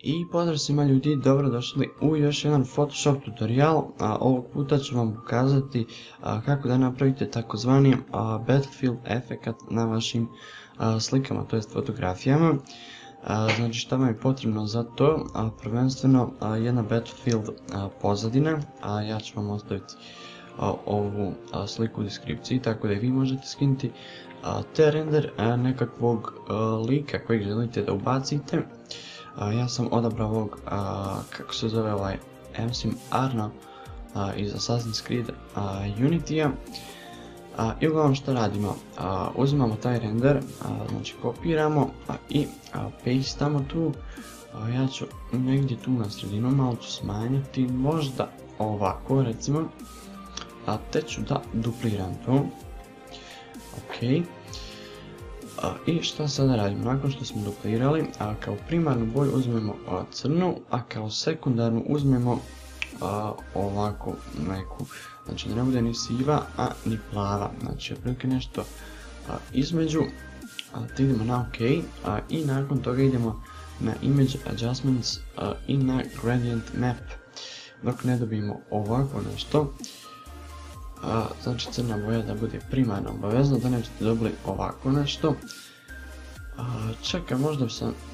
I pozdrav svima ljudi, dobrodošli u još jedan Photoshop tutorial. Ovog puta ću vam pokazati kako da napravite takozvani Battlefield efekat na vašim slikama, to jest fotografijama. Znači šta vam je potrebno za to? Prvenstveno jedna Battlefield pozadina, ja ću vam ostaviti ovu sliku u deskripciji, tako da i vi možete skinuti, te render nekakvog lika kojeg želite da ubacite. Ja sam odabrao ovog, kako se zove ovaj, MC Arno iz Assassin's Creed Unity-a. I uglavnom što radimo, uzimamo taj render, znači kopiramo i pastamo tu. Ja ću negdje tu na sredinu malo ću smanjiti, možda ovako recimo, te ću da dupliram to. Ok. I šta sada radimo? Nakon što smo duplirali, kao primarnu boju uzmemo crnu, a kao sekundarnu uzmemo ovako neku, znači da ne bude ni siva, a ni plava, znači otprilike nešto između. Idemo na OK i nakon toga idemo na Image Adjustments i na Gradient Map, dok ne dobijemo ovako nešto. Znači crna boja da bude primarno obavezno, da nećete dobili ovako nešto. Čekaj,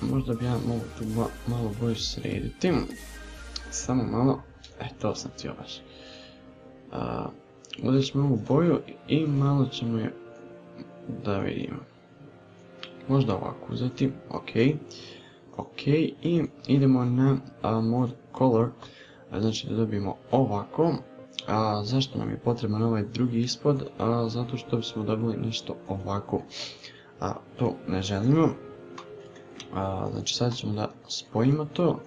možda bi ja mogu tu malo boju srediti. Samo malo, to sam htio baš. Uzet ćemo ovu boju i malo ćemo je da vidimo. Možda ovako uzeti, ok, i idemo na Mode Color, znači da dobijemo ovako. Zašto nam je potreban ovaj drugi ispod? Zato što bismo dobili nešto ovako. To ne želimo. Znači sad ćemo da spojimo to.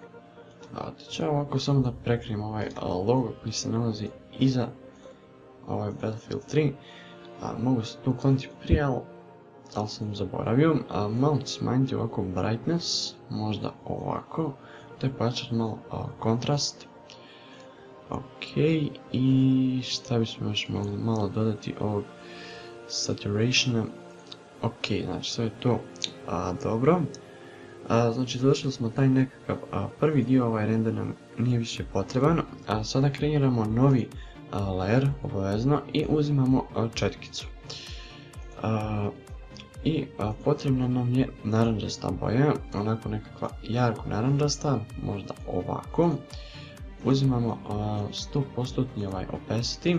Ćemo ovako samo da prekrijemo ovaj logo koji se nalazi iza ovaj Battlefield 3. Mogu se tu ukloniti prije, ali sam zaboravio. Malo ću smanjiti ovako brightness, možda ovako. Te pojačati malo kontrast. Ok, i šta bismo još mogli malo dodati ovog saturationa. Ok, znači sve je to dobro. Znači završili smo taj nekakav prvi dio, ovaj render nam nije više potreban. Sada kreiramo novi layer obavezno i uzimamo četkicu. I potrebna nam je narančasta boja, onako nekakva jarko narančasta, možda ovako. Uzimamo 100% ovaj opacity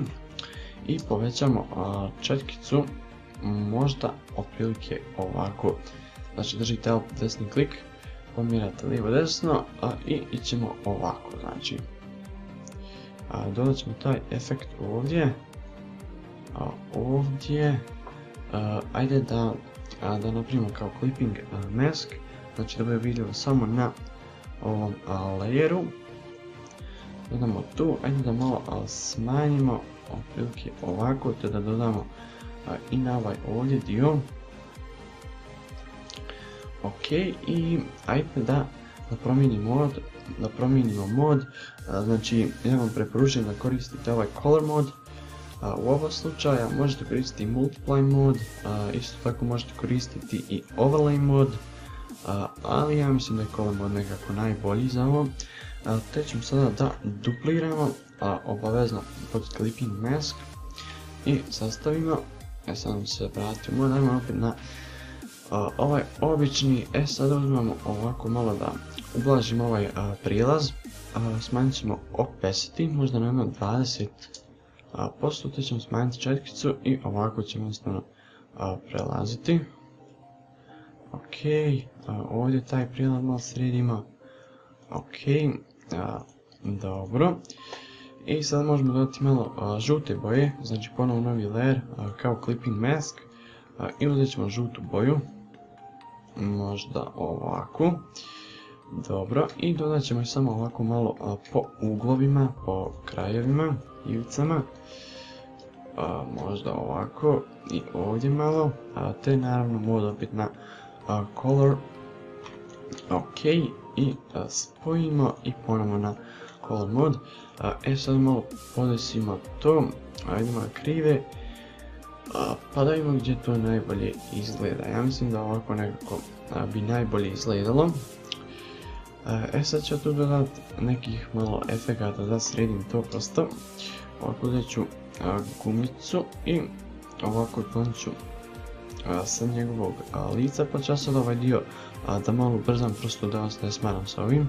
i povećamo četkicu, možda otprilike ovako. Znači držite alt desni klik, pomirate lijevo desno i ićemo ovako. Znači dodat ćemo taj efekt ovdje, ajde da napravimo kao clipping mask, znači da bude vidljivo samo na ovom layeru. Dodamo tu, ajde da malo smanjimo otprilike ovako, te da dodamo i na ovaj ovdje dio. Ok, i ajde da promijenimo mod, znači ja vam preporučujem da koristite ovaj color mod. U ovom slučaju možete koristiti multiply mod, isto tako možete koristiti i overlay mod, ali ja mislim da je color mod nekako najbolji za ovo. Te ćemo sada da dupliramo, obavezno pod clipping mask i sastavimo. Sad se vratimo, dajmo opet na ovaj obični. Sada uzmemo ovako malo da ublažimo ovaj prilaz, smanjit ćemo opacity, možda na jedno 20%, te ćemo smanjiti četkicu i ovako ćemo jednostavno prelaziti. Ok, ovdje taj prilaz malo sredimo. Ok, dobro. I sad možemo dodati malo žute boje, znači ponovo novi layer kao clipping mask. I uzet ćemo žutu boju, možda ovako. Dobro, i dodat ćemo samo ovako malo po uglovima, po krajevima, ivicama. Možda ovako i ovdje malo, te naravno mod opet na color. Ok, i spojimo i ponovno na color mod. Sad malo podesimo to, idemo na krive, pa da vidimo gdje to najbolje izgleda. Ja mislim da ovako nekako bi najbolje izgledalo. Sad ću tu dodati nekih malo efekata da sredim to prosto. Ovako uzet ću gumicu i ovako klonit ću sa njegovog lica, pa ću sad ovaj dio da malo ubrzam, prosto da vas ne smaram sa ovim.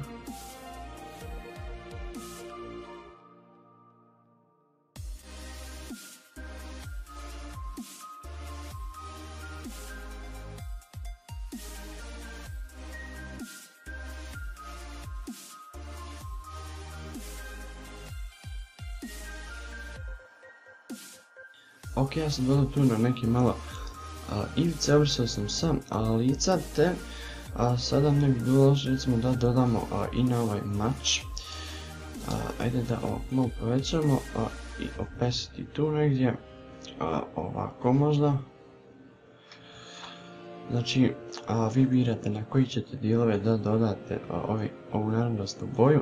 Ok, ja sam dodao tu na neki malo ivice, obrisao sam sa lica, te sada ne bi bilo loše recimo da dodamo i na ovaj mač. Ajde da ovo malo povećamo i opesiti tu negdje, ovako možda. Znači, vi birate na koji ćete dijelove da dodate ovu narančastu boju,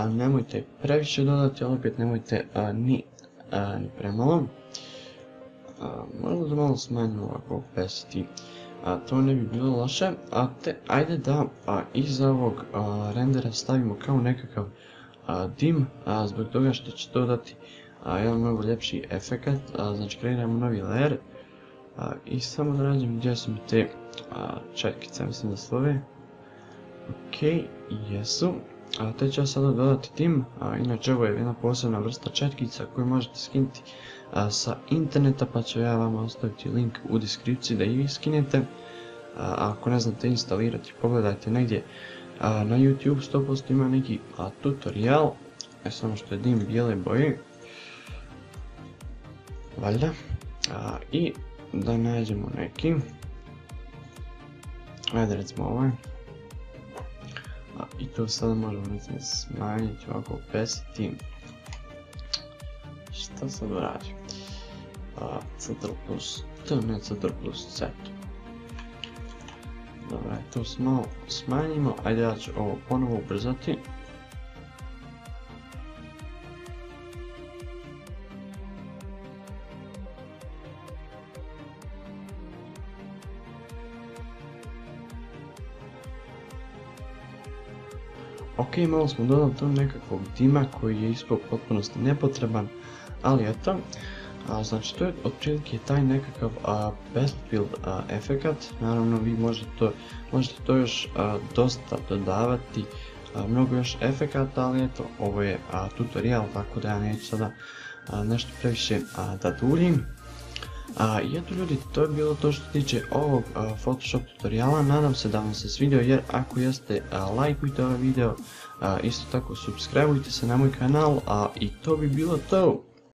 nemojte previše dodati, ali opet nemojte ni premalo. Možda da malo smanjimo ovako opesiti, to ne bi bilo loše, ajde da iza ovog rendera stavimo kao nekakav dim, zbog toga što će to dati jedan mnogo ljepši efekat, znači kreiramo novi layer i samo da nađem gdje su mi te četkice, mislim da slove. Ok, jesu. Te ću ja sada dodati dim, inače ovo je jedna posebna vrsta četkica koju možete skinuti sa interneta, pa ću ja vama ostaviti link u deskripciji da i vi skinete. Ako ne znate instalirati, pogledajte negdje na YouTube, 100% ima neki tutorial, samo što je dim bijele boje, valjda. I da nađemo neki, ajde recimo ovaj, i to sada možemo recimo smanjiti, ovako opesiti. Šta sad uradim? Ctrl plus T, ne Ctrl plus Z. Dobra, to malo smanjimo, ajde ja ću ovo ponovo ubrzati. Ok, malo smo dodali tu nekakvog dima koji je ispod potpunosti nepotreban, ali eto, znači to je otprilike taj nekakav Battlefield efekat. Naravno vi možete to još dosta dodavati, mnogo još efekata, ali eto, ovo je tutorial, tako da ja neću sada nešto previše da duljim. I eto ljudi, to je bilo to što se tiče ovog Photoshop tutoriala, nadam se da vam se svidio, jer ako jeste, lajkujte ovaj video, isto tako subscribeujte se na moj kanal, i to bi bilo to.